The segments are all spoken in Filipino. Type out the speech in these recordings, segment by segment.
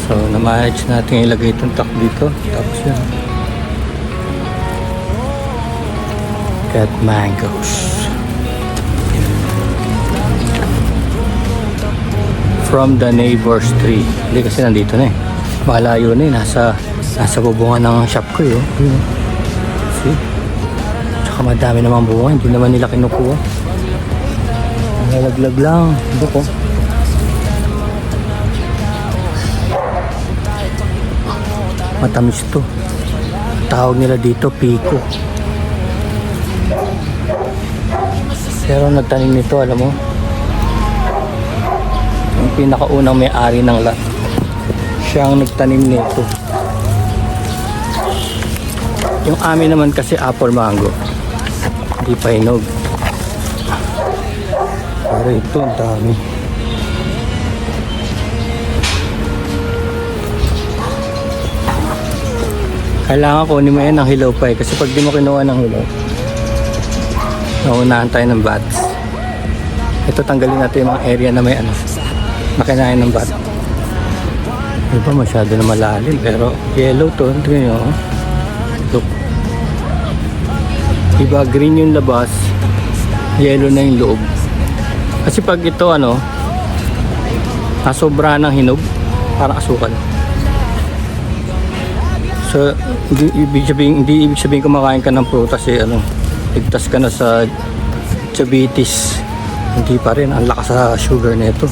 So, na-manage natin ilagay itong tak dito. Tapos yun. Got mangoes. From the neighbor's tree. Hindi kasi nandito na eh. Malayo na eh. Nasa bubungan ng shop ko eh. See? Tsaka madami namang bunga. Hindi naman nila kinukuha. Nalaglag lang. Buko. Matamis to. Tawag nila dito Pico. Pero nagtanim nito, alam mo, yung pinakaunang may-ari ng lot, siya ang nagtanim nito. Yung amin naman kasi apple mango, hindi pa hinog. Pero ito ang dami. Kailangan kunin mo yan ng hilaw pa eh. Kasi pag di mo kinuha ng hilaw, naunahan tayo ng bats. Ito tanggalin natin yung mga area na may nakinain ng bat. Diba masyado na malalim. Pero yellow to. Tingnan nyo. Look. Diba green yung labas, yellow na yung loob. Kasi pag ito nasobra ng hinog, parang asukal. So, hindi ibig sabihin kumakain ka ng prutas eh, ligtas ka na sa diabetes. Hindi pa rin, ang lakas sa sugar nito.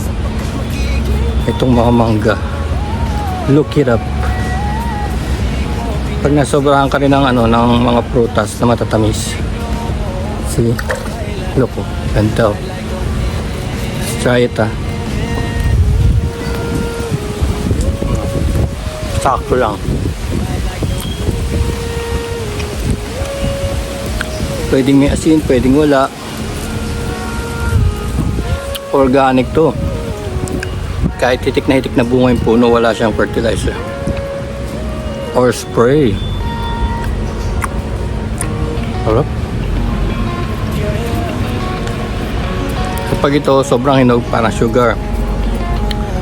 Itong mga mangga. Look it up. Pag nasobrahan ka rin ng mga prutas na matatamis. See? Look oh, ganda oh. Let's try it Sakto lang. Pwedeng may asin, pwedeng wala. Organic to. Kahit hitik na bunga yung puno, wala siyang fertilizer or spray. Harap. Kapag ito sobrang hinog, parang sugar.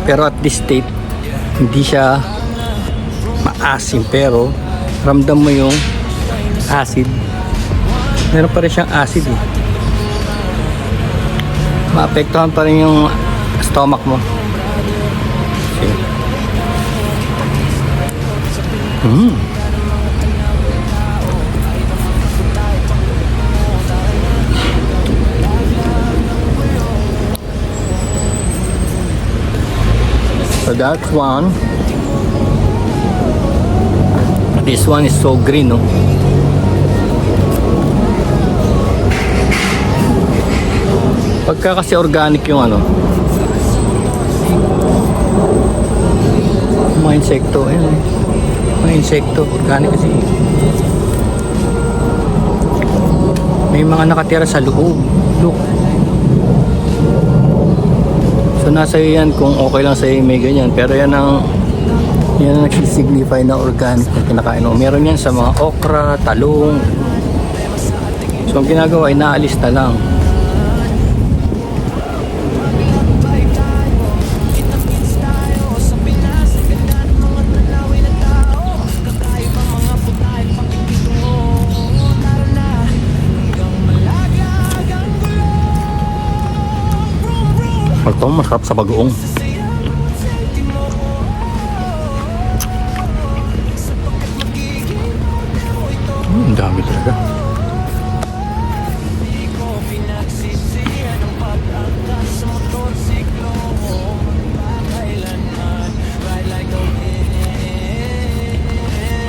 Pero at this state, hindi siya maasim, pero ramdam mo yung acid. Meron pa rin siyang acid eh. Maapektuhan pa rin yung stomach mo. Okay. So that's one. This one is so green, no? Pagka kasi organic yung mga insekto, mga insekto, organic kasi. May mga nakatira sa loob. Look. So nasa iyo yan kung okay lang sa'yo may ganyan. Pero yan ang nagsisignify na organic na kinakain mo. Meron yan sa mga okra, talong. So ang ginagawa ay naalis na lang. Ito masarap sa bagoong. Ang dami talaga.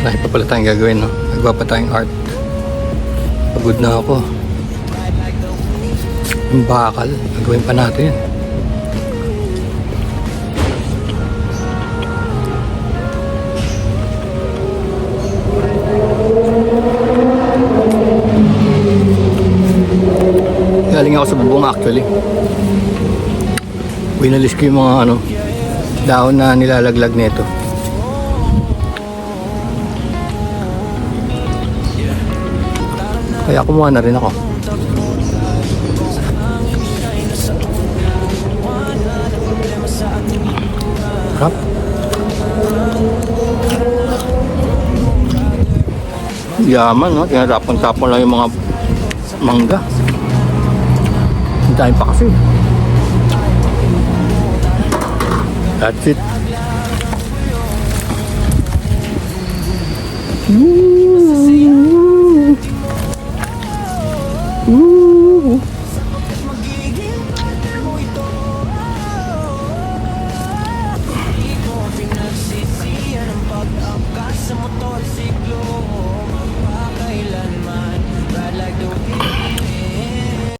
Dahil pa pala tayong gagawin, no? Nagawa pa tayong art. Pagod na ako. Yung bakal, gagawin pa natin yan. Galing ako sa bubong actually. Winalis ko yung mga dahon na nilalaglag nito. Kaya kumuha na rin ako. Harap. Yaman, no? Tinatapon-tapon lang yung mga mangga. Ang dami pa kasi. That's it.